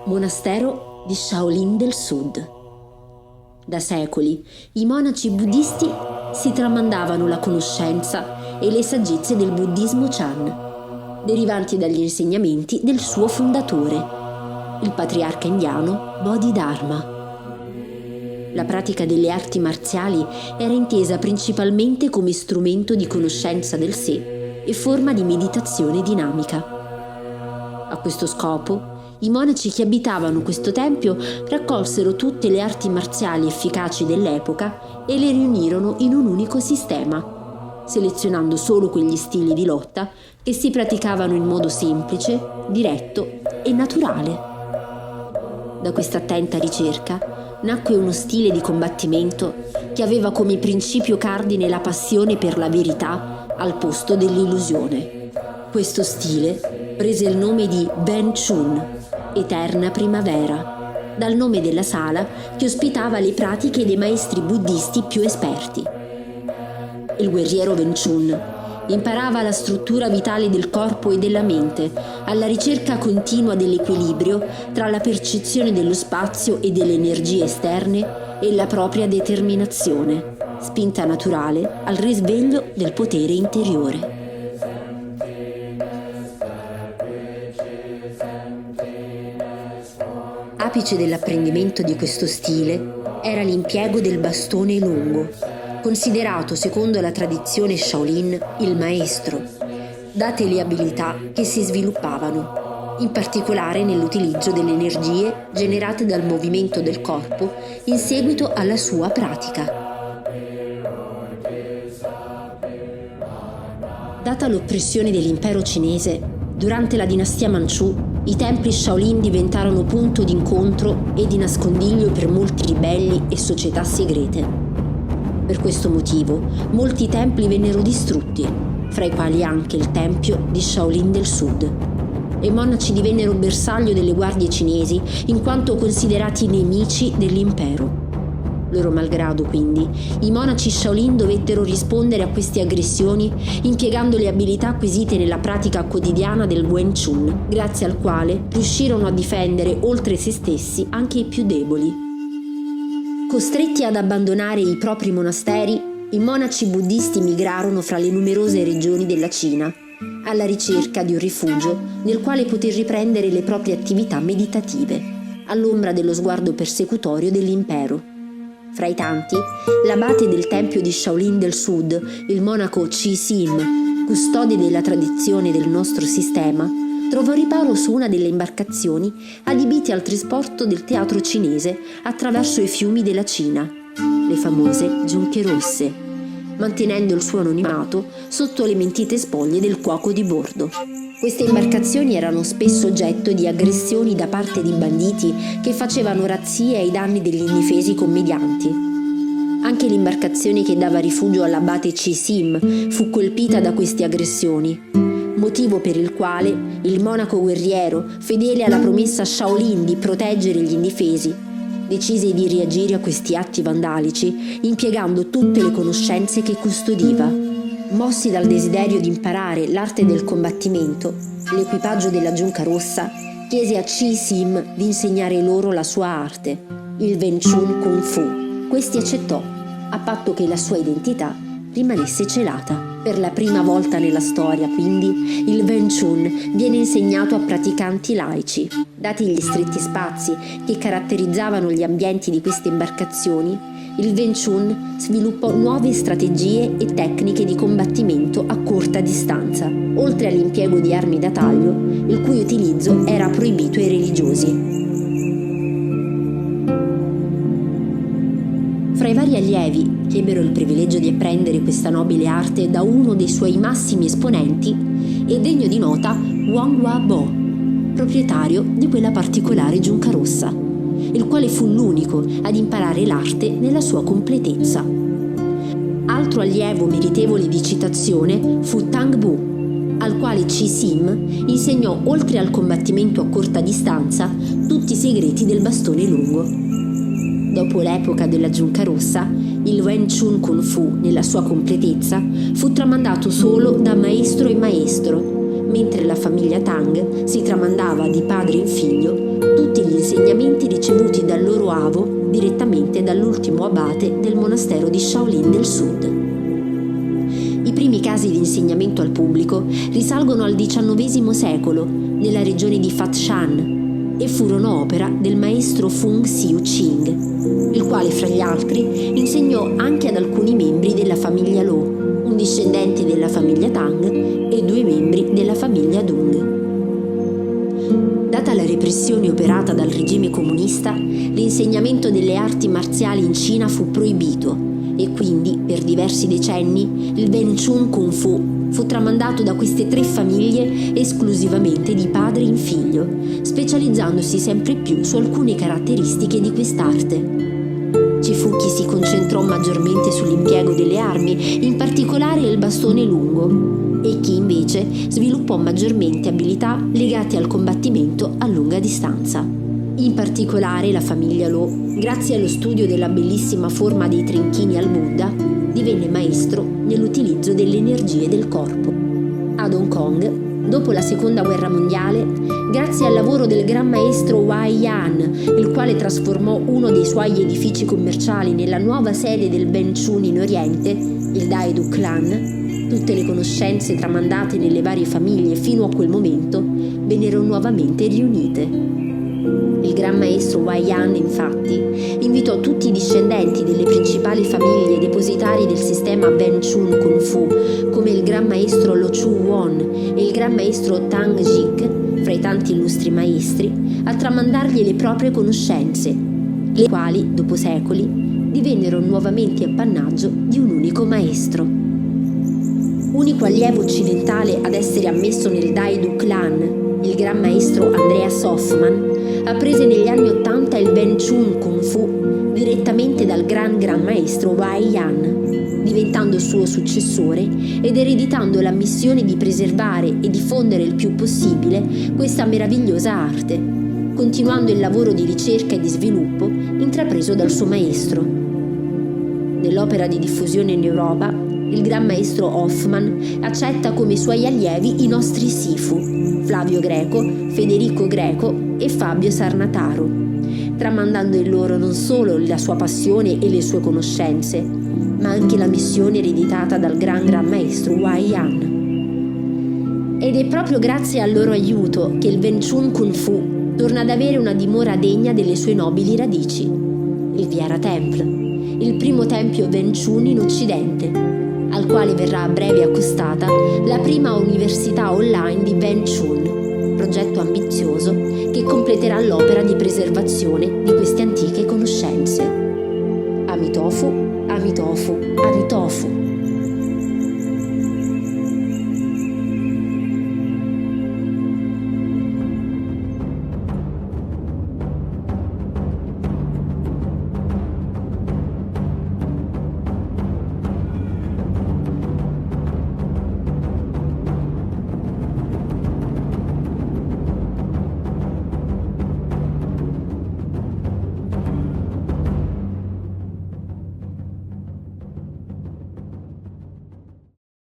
Monastero di Shaolin del Sud. Da secoli i monaci buddisti si tramandavano la conoscenza e le sagezze del buddismo Chan, derivanti dagli insegnamenti del suo fondatore, il patriarca indiano Bodhidharma. La pratica delle arti marziali era intesa principalmente come strumento di conoscenza del sé e forma di meditazione dinamica. A questo scopo, i monaci che abitavano questo tempio raccolsero tutte le arti marziali efficaci dell'epoca e le riunirono in un unico sistema, selezionando solo quegli stili di lotta che si praticavano in modo semplice, diretto e naturale. Da questa attenta ricerca nacque uno stile di combattimento che aveva come principio cardine la passione per la verità al posto dell'illusione. Questo stile prese il nome di Wing Chun, Eterna Primavera, dal nome della sala che ospitava le pratiche dei maestri buddisti più esperti. Il guerriero Wing Chun imparava la struttura vitale del corpo e della mente, alla ricerca continua dell'equilibrio tra la percezione dello spazio e delle energie esterne e la propria determinazione, spinta naturale al risveglio del potere interiore. Apice dell'apprendimento di questo stile era l'impiego del bastone lungo, considerato secondo la tradizione Shaolin il maestro, date le abilità che si sviluppavano, in particolare nell'utilizzo delle energie generate dal movimento del corpo in seguito alla sua pratica. Data l'oppressione dell'impero cinese, durante la dinastia Manciù, i templi Shaolin diventarono punto d'incontro e di nascondiglio per molti ribelli e società segrete. Per questo motivo, molti templi vennero distrutti, fra i quali anche il tempio di Shaolin del Sud. E i monaci divennero bersaglio delle guardie cinesi in quanto considerati nemici dell'impero. Loro malgrado, quindi, i monaci Shaolin dovettero rispondere a queste aggressioni impiegando le abilità acquisite nella pratica quotidiana del Wing Chun, grazie al quale riuscirono a difendere oltre se stessi anche i più deboli. Costretti ad abbandonare i propri monasteri, i monaci buddisti migrarono fra le numerose regioni della Cina, alla ricerca di un rifugio nel quale poter riprendere le proprie attività meditative, all'ombra dello sguardo persecutorio dell'impero. Fra i tanti, l'abate del tempio di Shaolin del Sud, il monaco Chi Sim, custode della tradizione del nostro sistema, trovò riparo su una delle imbarcazioni adibite al trasporto del teatro cinese attraverso i fiumi della Cina, le famose giunche rosse, mantenendo il suo anonimato sotto le mentite spoglie del cuoco di bordo. Queste imbarcazioni erano spesso oggetto di aggressioni da parte di banditi che facevano razzie ai danni degli indifesi commedianti. Anche l'imbarcazione che dava rifugio all'abate Chi Sim fu colpita da queste aggressioni, motivo per il quale il monaco guerriero, fedele alla promessa Shaolin di proteggere gli indifesi, decise di reagire a questi atti vandalici impiegando tutte le conoscenze che custodiva. Mossi dal desiderio di imparare l'arte del combattimento, l'equipaggio della giunca rossa chiese a Chi Sim di insegnare loro la sua arte, il Wing Chun Kung Fu. Questi accettò, a patto che la sua identità rimanesse celata. Per la prima volta nella storia, quindi, il Wing Chun viene insegnato a praticanti laici. Dati gli stretti spazi che caratterizzavano gli ambienti di queste imbarcazioni, il Wing Chun sviluppò nuove strategie e tecniche di combattimento a corta distanza, oltre all'impiego di armi da taglio, il cui utilizzo era proibito ai religiosi. Fra i vari allievi che ebbero il privilegio di apprendere questa nobile arte da uno dei suoi massimi esponenti è degno di nota Wang Hua-bo, proprietario di quella particolare giunca rossa, il quale fu l'unico ad imparare l'arte nella sua completezza. Altro allievo meritevole di citazione fu Tang Bu, al quale Chi Sim insegnò, oltre al combattimento a corta distanza, tutti i segreti del bastone lungo. Dopo l'epoca della giunca rossa, il Wing Chun Kung Fu, nella sua completezza, fu tramandato solo da maestro in maestro, mentre la famiglia Tang si tramandava di padre in figlio tutti gli insegnamenti ricevuti dal loro avo direttamente dall'ultimo abate del monastero di Shaolin del Sud. I primi casi di insegnamento al pubblico risalgono al XIX secolo nella regione di Fatshan e furono opera del maestro Fung Siu Ching, il quale fra gli altri insegnò anche ad alcuni membri della famiglia Lo, un discendente della famiglia Tang e 2 membri della famiglia Dung. Data la repressione operata dal regime comunista, l'insegnamento delle arti marziali in Cina fu proibito e quindi, per diversi decenni, il Wing Chun Kung Fu fu tramandato da queste 3 famiglie esclusivamente di padre in figlio, specializzandosi sempre più su alcune caratteristiche di quest'arte. Ci fu chi si concentrò maggiormente sull'impiego delle armi, in particolare il bastone lungo, e chi invece sviluppò maggiormente abilità legate al combattimento a lunga distanza. In particolare la famiglia Lo, grazie allo studio della bellissima forma dei trenchini al Buddha, divenne maestro nell'utilizzo delle energie del corpo. Ad Hong Kong, dopo la Seconda Guerra Mondiale, grazie al lavoro del gran maestro Wai Yan, il quale trasformò uno dei suoi edifici commerciali nella nuova sede del Wing Chun in Oriente, il Dai Du Clan, tutte le conoscenze tramandate nelle varie famiglie fino a quel momento vennero nuovamente riunite. Il gran maestro Wai Yan, infatti, invitò tutti i discendenti delle principali famiglie depositarie del sistema Wing Chun Kung Fu, come il gran maestro Lo Chu Won e il gran maestro Tang Jik, fra i tanti illustri maestri, a tramandargli le proprie conoscenze, le quali, dopo secoli, divennero nuovamente appannaggio di un unico maestro. Unico allievo occidentale ad essere ammesso nel Dai Du Clan, il gran maestro Andreas Hoffmann apprese negli anni '80 il Wing Chun Kung Fu direttamente dal gran maestro Wai Yan, diventando suo successore ed ereditando la missione di preservare e diffondere il più possibile questa meravigliosa arte, continuando il lavoro di ricerca e di sviluppo intrapreso dal suo maestro. Nell'opera di diffusione in Europa, il gran maestro Hoffmann accetta come suoi allievi i nostri Sifu, Flavio Greco, Federico Greco e Fabio Sarnataro, tramandando in loro non solo la sua passione e le sue conoscenze, ma anche la missione ereditata dal gran maestro Wai Yan. Ed è proprio grazie al loro aiuto che il Wing Chun Kung Fu torna ad avere una dimora degna delle sue nobili radici, il Viara Temple, il primo tempio Wing Chun in Occidente, al quale verrà a breve accostata la prima università online di Wing Chun, progetto ambizioso che completerà l'opera di preservazione di queste antiche conoscenze.